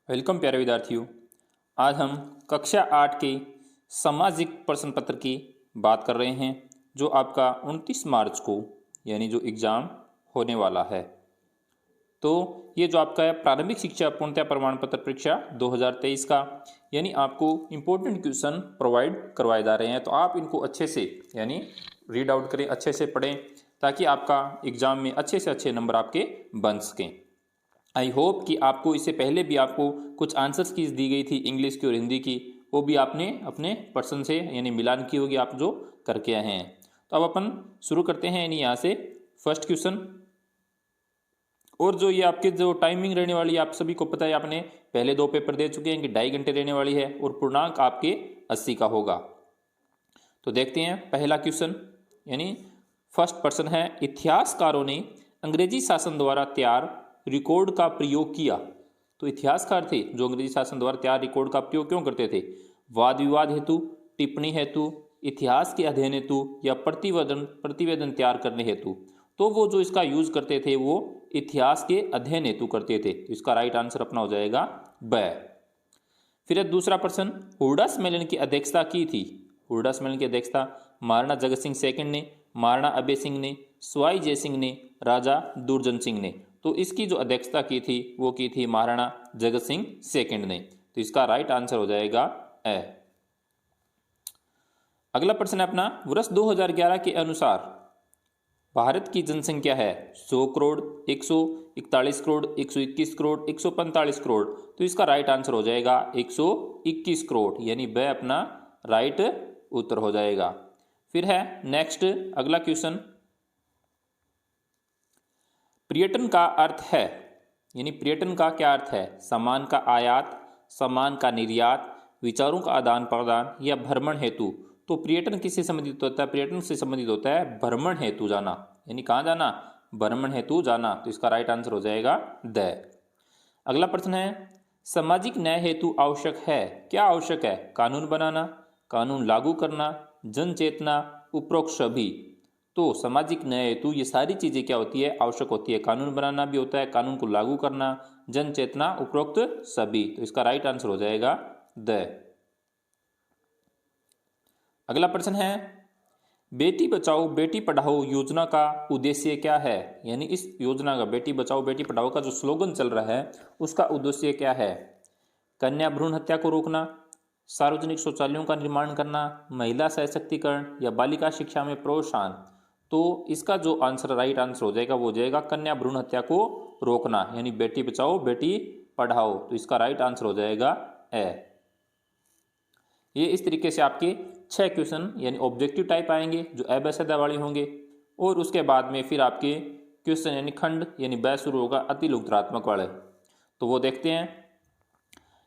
Welcome प्यारे विद्यार्थियों। आज हम कक्षा 8 के सामाजिक प्रश्न पत्र की बात कर रहे हैं जो आपका 29 मार्च को यानी जो एग्ज़ाम होने वाला है। तो ये जो आपका है प्रारंभिक शिक्षा पूर्णतः प्रमाण पत्र परीक्षा 2023 का यानी आपको इम्पोर्टेंट क्वेश्चन प्रोवाइड करवाए जा रहे हैं। तो आप इनको अच्छे से यानी रीड आउट करें, अच्छे से पढ़ें ताकि आपका एग्ज़ाम में अच्छे से अच्छे नंबर आपके बन सकें। आई होप कि आपको इससे पहले भी आपको कुछ आंसर्स कीज दी गई थी इंग्लिश की और हिंदी की, वो भी आपने अपने पर्सन से यानी मिलान की होगी आप जो करके आए हैं। तो अब अपन शुरू करते हैं यानी यहाँ से फर्स्ट क्वेश्चन। और जो ये आपके जो टाइमिंग रहने वाली है आप सभी को पता है, आपने पहले 2 पेपर दे चुके हैं कि 2.5 घंटे रहने वाली है और पूर्णांक आपके 80 का होगा। तो देखते हैं पहला क्वेश्चन यानी फर्स्ट प्रश्न है, इतिहासकारों ने अंग्रेजी शासन द्वारा तैयार रिकॉर्ड का प्रयोग किया। तो इतिहासकार थे जो अंग्रेजी शासन द्वारा तैयार रिकॉर्ड का प्रयोग क्यों करते थे? वाद विवाद हेतु, टिप्पणी हेतु, इतिहास के अध्ययन हेतु या प्रतिवेदन तैयार करने हेतु। तो वो जो इसका यूज करते थे वो इतिहास के अध्ययन हेतु करते थे। तो इसका राइट आंसर अपना हो जाएगा ब। फिर दूसरा प्रश्न, हुड्डा सम्मेलन की अध्यक्षता की थी। हुड्डा सम्मेलन की अध्यक्षता महाराणा जगत सिंह सेकंड ने, महाराणा अभय सिंह ने, सवाई जय सिंह ने, राजा दुर्जन सिंह ने। तो इसकी जो अध्यक्षता की थी वो की थी महाराणा जगत सिंह सेकंड ने। तो इसका राइट आंसर हो जाएगा ए। अगला प्रश्न है अपना, वर्ष 2011 के अनुसार भारत की जनसंख्या है 100 करोड़, 141 करोड़, 121 करोड़, 145 करोड़। तो इसका राइट आंसर हो जाएगा 121 करोड़ यानी ब अपना राइट उत्तर हो जाएगा। फिर है नेक्स्ट अगला क्वेश्चन, पर्यटन का अर्थ है यानी पर्यटन का क्या अर्थ है? सामान का आयात, सामान का निर्यात, विचारों का आदान प्रदान या भ्रमण हेतु। तो पर्यटन किससे संबंधित होता है? पर्यटन से संबंधित होता है भ्रमण हेतु जाना, यानी कहाँ जाना? भ्रमण हेतु जाना। तो इसका राइट आंसर हो जाएगा द। अगला प्रश्न है, सामाजिक न्याय हेतु आवश्यक है। क्या आवश्यक है? कानून बनाना, कानून लागू करना, जन चेतना, उपरोक्त सभी। तो सामाजिक न्याय हेतु ये सारी चीजें क्या होती है? आवश्यक होती है। कानून बनाना भी होता है, कानून को लागू करना, जन चेतना, उपरोक्त सभी। तो इसका राइट आंसर हो जाएगा द। अगला प्रश्न है, बेटी बचाओ बेटी पढ़ाओ योजना का उद्देश्य क्या है? यानी इस योजना का बेटी बचाओ बेटी पढ़ाओ का जो स्लोगन चल रहा है उसका उद्देश्य क्या है? कन्या भ्रूण हत्या को रोकना, सार्वजनिक शौचालयों का निर्माण करना, महिला सशक्तिकरण या बालिका शिक्षा में प्रोत्साहन। तो इसका जो आंसर राइट आंसर हो जाएगा वो हो जाएगा कन्या भ्रूण हत्या को रोकना यानी बेटी बचाओ बेटी पढ़ाओ। तो इसका राइट आंसर हो जाएगा ए। ये इस तरीके से आपके 6 क्वेश्चन यानी ऑब्जेक्टिव टाइप आएंगे जो अबसदा वाले होंगे और उसके बाद में फिर आपके क्वेश्चन यानी खंड यानी ब शुरू होगा अतिलोकतरात्मक वाले। तो वो देखते हैं।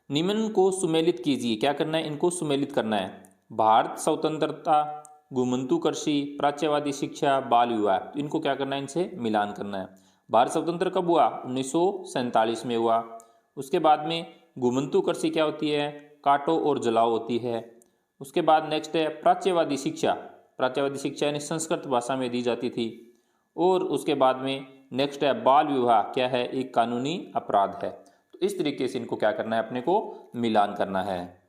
निम्न को सुमेलित कीजिए। क्या करना है? इनको सुमेलित करना है। भारत स्वतंत्रता, घुमंतु कृषि, प्राच्यवादी शिक्षा, बाल विवाह। तो इनको क्या करना है? इनसे मिलान करना है। भारत स्वतंत्र कब हुआ? 1947 में हुआ। उसके बाद में घुमंतु कृषि क्या होती है? काटो और जलाओ होती है। उसके बाद नेक्स्ट है प्राच्यवादी शिक्षा। प्राच्यवादी शिक्षा यानी संस्कृत भाषा में दी जाती थी। और उसके बाद में नेक्स्ट है बाल विवाह, क्या है? एक कानूनी अपराध है। तो इस तरीके से इनको क्या करना है? अपने को मिलान करना है।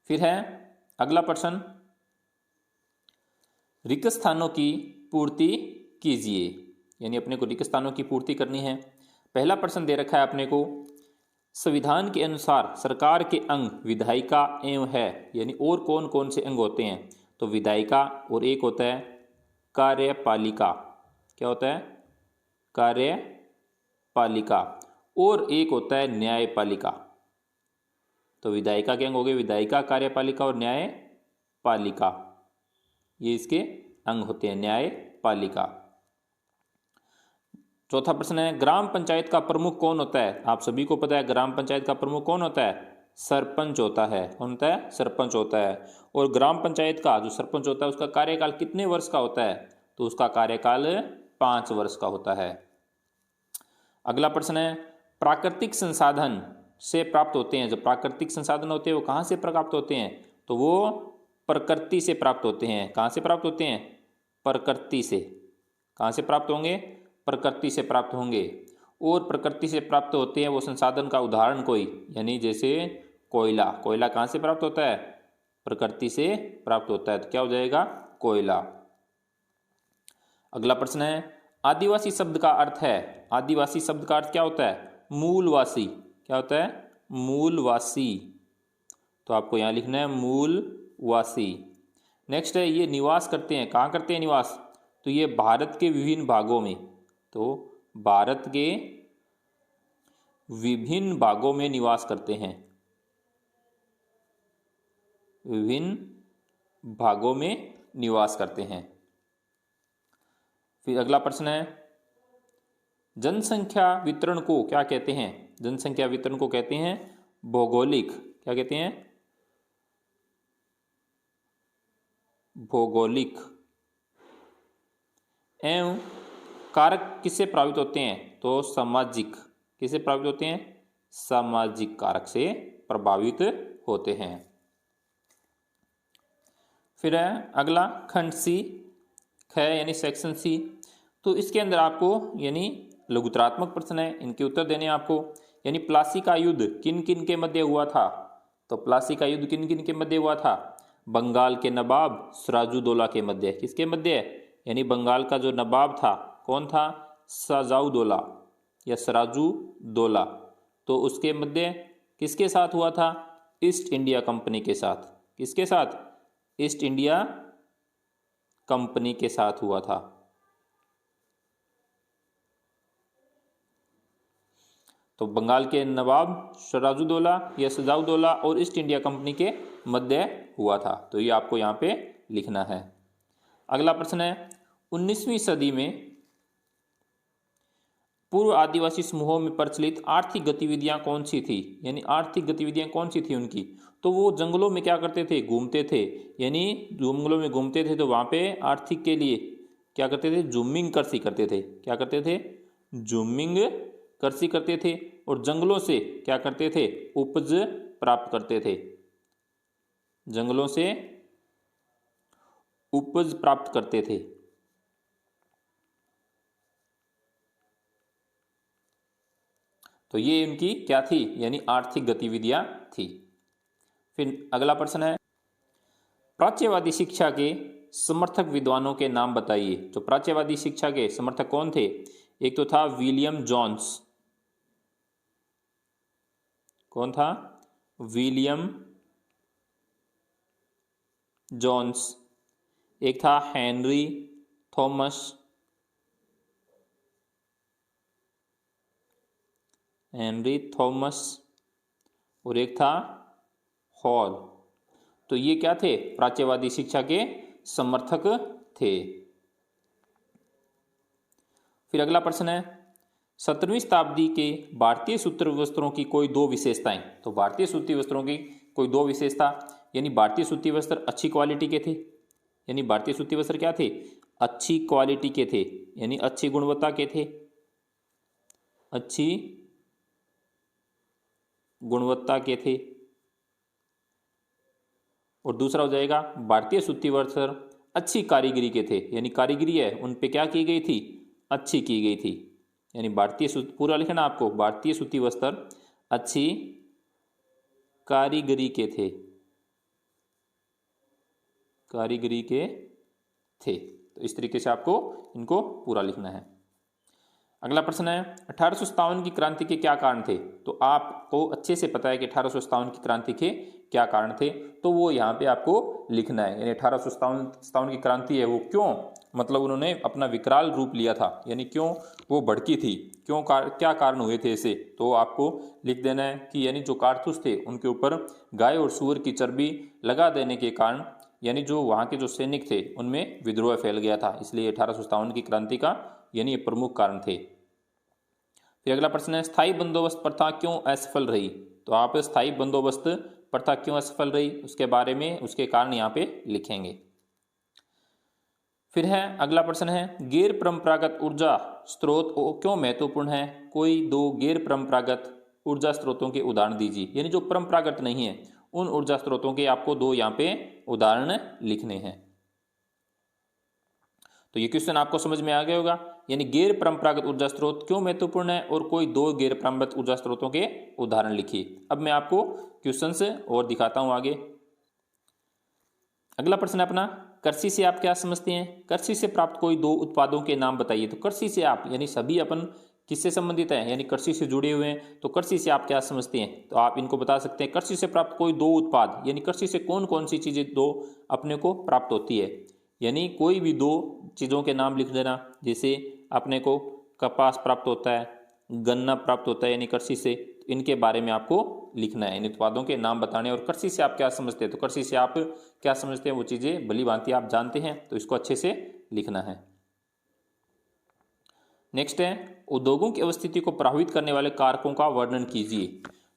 फिर है अगला प्रश्न, रिक्त स्थानों की पूर्ति कीजिए। यानी अपने को रिक्त स्थानों की पूर्ति करनी है। पहला प्रश्न दे रखा है अपने को, संविधान के अनुसार सरकार के अंग विधायिका एवं है। यानी और कौन कौन से अंग होते हैं? तो विधायिका और एक होता है कार्यपालिका। क्या होता है? कार्यपालिका। और एक होता है न्यायपालिका। तो विधायिका के अंग हो गए विधायिका, कार्यपालिका और न्यायपालिका। ये इसके अंग होते हैं, न्यायपालिका। चौथा प्रश्न है, ग्राम पंचायत का प्रमुख कौन होता है? आप सभी को पता है ग्राम पंचायत का प्रमुख कौन होता है? सरपंच होता है। कौन होता है? सरपंच होता है। और ग्राम पंचायत का जो सरपंच होता है उसका कार्यकाल कितने वर्ष का होता है? तो उसका कार्यकाल 5 वर्ष का होता है। अगला प्रश्न है, प्राकृतिक संसाधन से प्राप्त होते हैं। जो प्राकृतिक संसाधन होते हैं वो कहाँ से प्राप्त होते हैं? तो वो प्रकृति से प्राप्त होते हैं। कहाँ से प्राप्त होते हैं? प्रकृति से। कहाँ से प्राप्त होंगे? प्रकृति से प्राप्त होंगे। और प्रकृति से प्राप्त होते हैं वो संसाधन का उदाहरण कोई, यानी जैसे कोयला। कोयला कहाँ से प्राप्त होता है? प्रकृति से प्राप्त होता है, तो क्या हो जाएगा? कोयला। अगला प्रश्न है, आदिवासी शब्द का अर्थ है। आदिवासी शब्द का अर्थ क्या होता है? मूलवासी। क्या होता है? मूलवासी। तो आपको यहाँ लिखना है मूलवासी। नेक्स्ट है, ये निवास करते हैं। कहाँ करते हैं निवास? तो ये भारत के विभिन्न भागों में। तो भारत के विभिन्न भागों में निवास करते हैं। विभिन्न भागों में निवास करते हैं। फिर अगला प्रश्न है, जनसंख्या वितरण को क्या कहते हैं? जनसंख्या वितरण को कहते हैं भौगोलिक। क्या कहते हैं? भौगोलिक। एवं कारक किससे प्रभावित होते हैं? तो सामाजिक। किससे प्रभावित होते हैं? सामाजिक कारक से प्रभावित होते हैं। फिर है अगला खंड सी, ख यानी सेक्शन सी। तो इसके अंदर आपको यानी लघुतरात्मक प्रश्न है, इनके उत्तर देने आपको। यानी प्लासी का युद्ध किन किन के मध्य हुआ था? तो प्लासी का युद्ध किन किन के मध्य हुआ था? बंगाल के नवाब सिराजुद्दौला के मध्य। किसके मध्य? यानी बंगाल का जो नवाब था, कौन था? सिराजुद्दौला या सिराजुद्दौला। तो उसके मध्य किसके साथ हुआ था? ईस्ट इंडिया कंपनी के साथ। किसके साथ? ईस्ट इंडिया कंपनी के साथ हुआ था। तो बंगाल के नवाब सिराजुद्दौला या सिराजुद्दौला और ईस्ट इंडिया कंपनी के मध्य हुआ था। तो ये आपको यहाँ पे लिखना है। अगला प्रश्न है, 19वीं सदी में पूर्व आदिवासी समूहों में प्रचलित आर्थिक गतिविधियां कौन सी थी? यानी आर्थिक गतिविधियां कौन सी थी उनकी? तो वो जंगलों में क्या करते थे? घूमते थे। यानी जंगलों में घूमते थे, तो वहाँ पे आर्थिक के लिए क्या करते थे? जूमिंग कृषि करते थे। क्या करते थे? जूमिंग कृषि करते थे। और जंगलों से क्या करते थे? उपज प्राप्त करते थे। जंगलों से उपज प्राप्त करते थे। तो ये इनकी क्या थी? यानी आर्थिक गतिविधियां थी। फिर अगला प्रश्न है, प्राच्यवादी शिक्षा के समर्थक विद्वानों के नाम बताइए। तो प्राच्यवादी शिक्षा के समर्थक कौन थे? एक तो था विलियम जोन्स। कौन था? William Jones. एक था हेनरी थॉमस। Henry Thomas. और एक था हॉल। तो ये क्या थे? प्राच्यवादी शिक्षा के समर्थक थे। फिर अगला प्रश्न है, 17वीं शताब्दी के भारतीय सूती वस्त्रों की कोई दो विशेषताएं। तो भारतीय सूती वस्त्रों की कोई दो विशेषता, यानी भारतीय सूती वस्त्र अच्छी क्वालिटी के थे। यानी भारतीय सूती वस्त्र क्या थे? अच्छी क्वालिटी के थे, यानी अच्छी गुणवत्ता के थे। अच्छी गुणवत्ता के थे। और दूसरा हो जाएगा, भारतीय सूती वस्त्र अच्छी कारीगरी के थे। यानी कारीगरी है उन पे क्या की गई थी? अच्छी की गई थी। यानी भारतीय सूती, पूरा लिखना आपको, भारतीय सूती वस्त्र अच्छी कारीगरी के थे। कारीगरी के थे। तो इस तरीके से आपको इनको पूरा लिखना है। अगला प्रश्न है, 1857 की क्रांति के क्या कारण थे? तो आपको अच्छे से पता है कि 1857 की क्रांति के क्या कारण थे, तो वो यहाँ पे आपको लिखना है। यानी 1857 की क्रांति है वो क्यों, मतलब उन्होंने अपना विकराल रूप लिया था, यानी क्यों वो भड़की थी, क्यों क्या कारण हुए थे ऐसे, तो आपको लिख देना है कि यानी जो कारतूस थे उनके ऊपर गाय और सूअर की चर्बी लगा देने के कारण, यानी जो वहाँ के जो सैनिक थे उनमें विद्रोह फैल गया था, इसलिए 1857 की क्रांति का यानी ये प्रमुख कारण थे। फिर अगला प्रश्न है, स्थायी बंदोबस्त प्रथा क्यों असफल रही? तो आप स्थायी बंदोबस्त प्रथा क्यों असफल रही उसके बारे में, उसके कारण यहाँ पे लिखेंगे। फिर है अगला प्रश्न है, गैर परंपरागत ऊर्जा स्रोत क्यों महत्वपूर्ण है? कोई दो गैर परंपरागत ऊर्जा स्रोतों के उदाहरण दीजिए। यानी जो परंपरागत नहीं है उन ऊर्जा स्रोतों के आपको दो यहाँ पे उदाहरण लिखने हैं। तो ये क्वेश्चन आपको समझ में आ गया होगा। यानी गैर परंपरागत ऊर्जा स्रोत क्यों महत्वपूर्ण है और कोई 2 गैर परंपरागत ऊर्जा स्रोतों के उदाहरण लिखिए। अब मैं आपको क्वेश्चंस और दिखाता हूं आगे। अगला प्रश्न है अपना, कृषि से आप क्या समझते हैं? कृषि से प्राप्त कोई 2 उत्पादों के नाम बताइए। तो कृषि से आप यानी सभी अपन किससे संबंधित हैं, यानी कृषि से जुड़े हुए हैं, तो कृषि से आप क्या समझते हैं? तो आप इनको बता सकते हैं। कृषि से प्राप्त कोई 2 उत्पाद, यानी कृषि से कौन कौन सी चीजें 2 अपने को प्राप्त होती है, यानी कोई भी 2 चीजों के नाम लिख देना। जैसे अपने को कपास प्राप्त होता है, गन्ना प्राप्त होता है, यानी कृषि से, इनके बारे में आपको लिखना है, इन उत्पादों के नाम बताने। और कृषि से आप क्या समझते हैं? तो कृषि से आप क्या समझते हैं वो चीजें भली भांति आप जानते हैं, तो इसको अच्छे से लिखना है। नेक्स्ट है, उद्योगों की अवस्थिति को प्रभावित करने वाले कारकों का वर्णन कीजिए।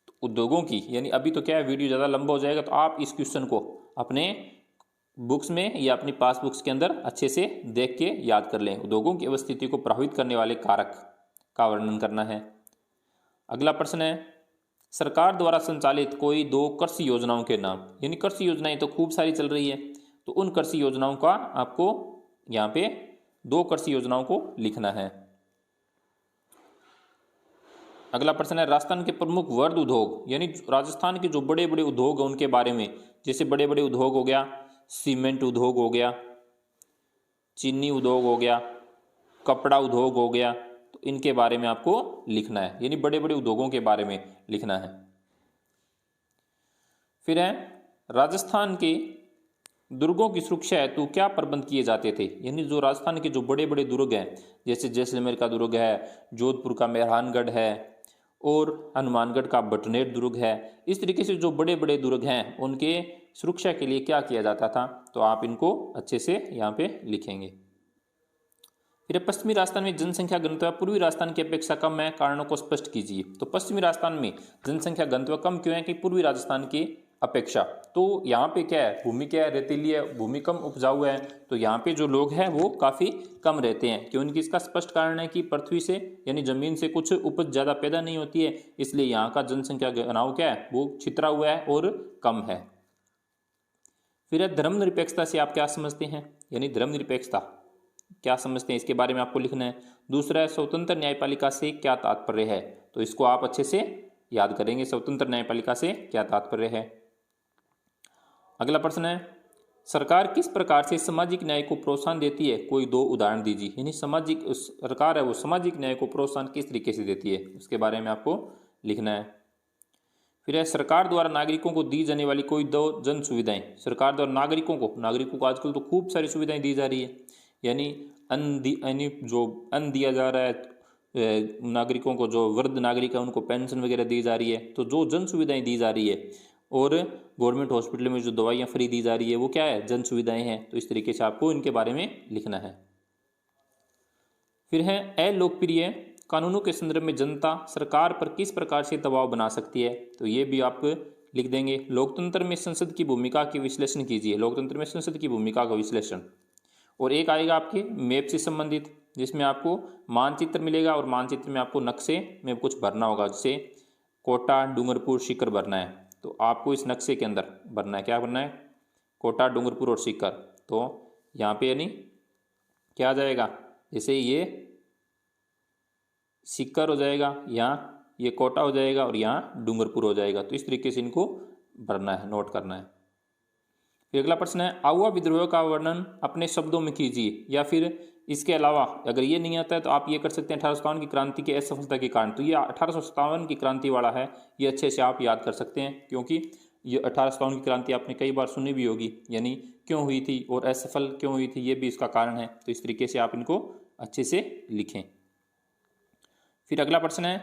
तो उद्योगों की, यानी अभी तो क्या है वीडियो ज़्यादा लंबा हो जाएगा, तो आप इस क्वेश्चन को अपने बुक्स में या अपनी पास बुक्स के अंदर अच्छे से देख के याद कर लें। उद्योगों की अवस्थिति को प्रभावित करने वाले कारक का वर्णन करना है। अगला प्रश्न है, सरकार द्वारा संचालित कोई 2 कृषि योजनाओं के नाम। यानी कृषि योजनाएं तो खूब सारी चल रही है, तो उन कृषि योजनाओं का आपको यहाँ पे 2 कृषि योजनाओं को लिखना है। अगला प्रश्न है, राजस्थान के प्रमुख वर्ध उद्योग, यानी राजस्थान के जो बड़े बड़े उद्योग हैं उनके बारे में। जैसे बड़े बड़े उद्योग हो गया, सीमेंट उद्योग हो गया, चीनी उद्योग हो गया, कपड़ा उद्योग हो गया, तो इनके बारे में आपको लिखना है, यानी बड़े बड़े उद्योगों के बारे में लिखना है। फिर है, राजस्थान के दुर्गों की सुरक्षा हेतु क्या प्रबंध किए जाते थे। यानी जो राजस्थान के जो बड़े बड़े दुर्ग हैं, जैसे जैसलमेर का दुर्ग है, जोधपुर का मेहरानगढ़ है, और हनुमानगढ़ का बटनेर दुर्ग है, इस तरीके से जो बड़े बड़े दुर्ग हैं उनके सुरक्षा के लिए क्या किया जाता था, तो आप इनको अच्छे से यहाँ पे लिखेंगे। फिर पश्चिमी राजस्थान में जनसंख्या घनत्व पूर्वी राजस्थान की अपेक्षा कम है, कारणों को स्पष्ट कीजिए। तो पश्चिमी राजस्थान में जनसंख्या घनत्व कम क्यों है कि पूर्वी राजस्थान की अपेक्षा? तो यहाँ पे क्या है, भूमि क्या है, रेतीली है, भूमि कम उपजाऊ है, तो यहाँ पे जो लोग हैं वो काफ़ी कम रहते हैं। क्यों? इनकी इसका स्पष्ट कारण है कि पृथ्वी से यानी जमीन से कुछ उपज ज़्यादा पैदा नहीं होती है, इसलिए यहाँ का जनसंख्या घनत्व क्या है, वो छितरा हुआ है और कम है। फिर है, धर्मनिरपेक्षता से आप क्या समझते हैं? यानी धर्मनिरपेक्षता क्या समझते हैं, इसके बारे में आपको लिखना है। दूसरा है, स्वतंत्र न्यायपालिका से क्या तात्पर्य है? तो इसको आप अच्छे से याद करेंगे, स्वतंत्र न्यायपालिका से क्या तात्पर्य है। अगला प्रश्न है, सरकार किस प्रकार से सामाजिक न्याय को प्रोत्साहन देती है? कोई 2 उदाहरण दीजिए। यानी सामाजिक सरकार है वो सामाजिक न्याय को प्रोत्साहन किस तरीके से देती है, उसके बारे में आपको लिखना है। फिर है, सरकार द्वारा नागरिकों को दी जाने वाली कोई 2 जन सुविधाएं। सरकार द्वारा नागरिकों को आजकल तो खूब सारी सुविधाएं दी जा रही है, यानी जो अन्न दिया जा रहा है नागरिकों को, जो वृद्ध नागरिक है उनको पेंशन वगैरह दी जा रही है, तो जो जन सुविधाएं दी जा रही है, और गवर्नमेंट हॉस्पिटल में जो दवाइयाँ फ्री दी जा रही है वो क्या है, जन सुविधाएं हैं। तो इस तरीके से आपको इनके बारे में लिखना है। फिर है, अलोकप्रिय कानूनों के संदर्भ में जनता सरकार पर किस प्रकार से दबाव बना सकती है? तो ये भी आप लिख देंगे। लोकतंत्र में संसद की भूमिका की विश्लेषण कीजिए। लोकतंत्र में संसद की भूमिका का विश्लेषण। और एक आएगा आपके मैप से संबंधित, जिसमें आपको मानचित्र मिलेगा और मानचित्र में आपको नक्शे में कुछ भरना होगा, जैसे कोटा, डूंगरपुर, सीकर भरना है। तो आपको इस नक्शे के अंदर भरना है, क्या भरना है, कोटा, डूंगरपुर और सीकर। तो यहाँ पे यानी क्या आ जाएगा, जैसे ये सीकर हो जाएगा, यहाँ ये कोटा हो जाएगा और यहाँ डूंगरपुर हो जाएगा। तो इस तरीके से इनको भरना है, नोट करना है। फिर अगला प्रश्न है, आउवा विद्रोह का वर्णन अपने शब्दों में कीजिए, या फिर इसके अलावा अगर ये नहीं आता है तो आप ये कर सकते हैं 1857 की क्रांति के असफलता के कारण। तो ये 1857 की क्रांति वाला है, ये अच्छे से आप याद कर सकते हैं, क्योंकि ये 1857 की क्रांति आपने कई बार सुनी भी होगी, यानी क्यों हुई थी और असफल क्यों हुई थी, ये भी इसका कारण है। तो इस तरीके से आप इनको अच्छे से लिखें। फिर अगला प्रश्न है,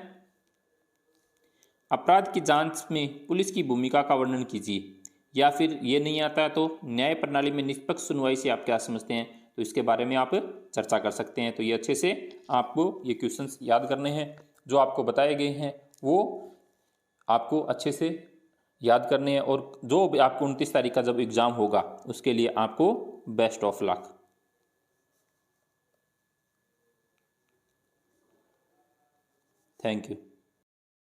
अपराध की जांच में पुलिस की भूमिका का वर्णन कीजिए, या फिर ये नहीं आता है तो न्याय प्रणाली में निष्पक्ष सुनवाई से आप क्या समझते हैं, तो इसके बारे में आप चर्चा कर सकते हैं। तो ये अच्छे से आपको ये क्वेश्चंस याद करने हैं, जो आपको बताए गए हैं वो आपको अच्छे से याद करने हैं, और जो भी आपको 29 तारीख का जब एग्ज़ाम होगा उसके लिए आपको best of luck. Thank you.